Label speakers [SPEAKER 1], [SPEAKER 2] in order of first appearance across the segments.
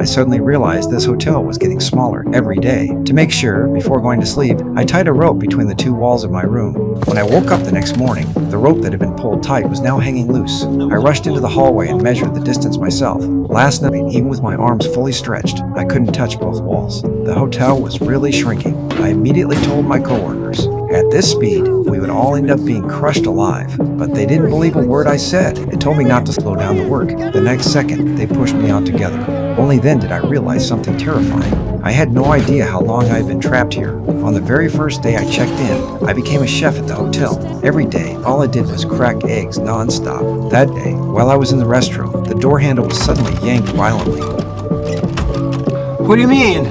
[SPEAKER 1] I suddenly realized this hotel was getting smaller every day. To make sure, before going to sleep, I tied a rope between the two walls of my room. When I woke up the next morning, the rope that had been pulled tight was now hanging loose. I rushed into the hallway and measured the distance myself. Last night, even with my arms fully stretched, I couldn't touch both walls. The hotel was really shrinking. I immediately told my coworkers. At this speed, we would all end up being crushed alive. But they didn't believe a word I said and told me not to slow down the work. The next second, they pushed me out together. Only then did I realize something terrifying. I had no idea how long I had been trapped here. On the very first day I checked in, I became a chef at the hotel. Every day, all I did was crack eggs non-stop. That day, while I was in the restroom, the door handle was suddenly yanked violently.
[SPEAKER 2] What do you mean?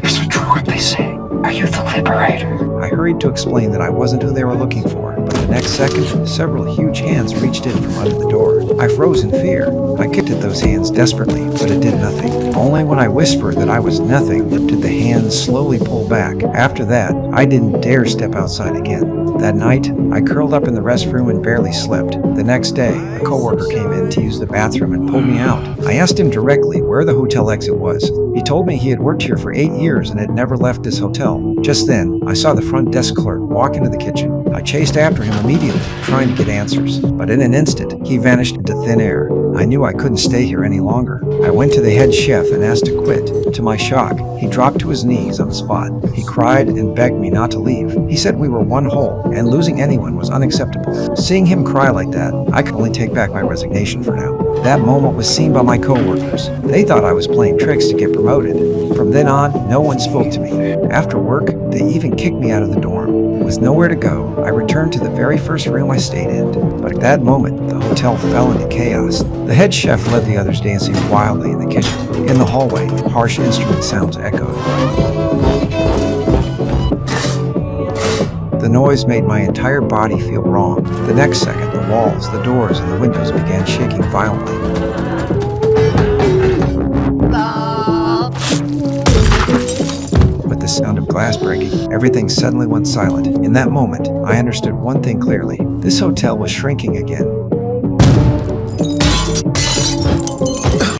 [SPEAKER 2] It's a truth, they say. Are you the Liberator?
[SPEAKER 1] I hurried to explain that I wasn't who they were looking for, but the next second, several huge hands reached in from under the door. I froze in fear. I kicked at those hands desperately, but it did nothing. Only when I whispered that I was nothing did the hands slowly pull back. After that, I didn't dare step outside again. That night, I curled up in the restroom and barely slept. The next day, a coworker came in to use the bathroom and pulled me out. I asked him directly where the hotel exit was. He told me he had worked here for 8 years and had never left his hotel. Just then, I saw the front desk clerk walk into the kitchen. I chased after him immediately, trying to get answers. But in an instant, he vanished into thin air. I knew I couldn't stay here any longer. I went to the head chef and asked to quit. To my shock, he dropped to his knees on the spot. He cried and begged me not to leave. He said we were one whole, and losing anyone was unacceptable. Seeing him cry like that, I could only take back my resignation for now. That moment was seen by my coworkers. They thought I was playing tricks to get promoted. From then on, no one spoke to me. After work, they even kicked me out of the dorm. With nowhere to go, I returned to the very first room I stayed in. But at that moment, the hotel fell into chaos. The head chef led the others dancing wildly in the kitchen. In the hallway, harsh instrument sounds echoed. The noise made my entire body feel wrong. The next second, the walls, the doors, and the windows began shaking violently. With the sound of glass breaking, everything suddenly went silent. In that moment, I understood one thing clearly. This hotel was shrinking again.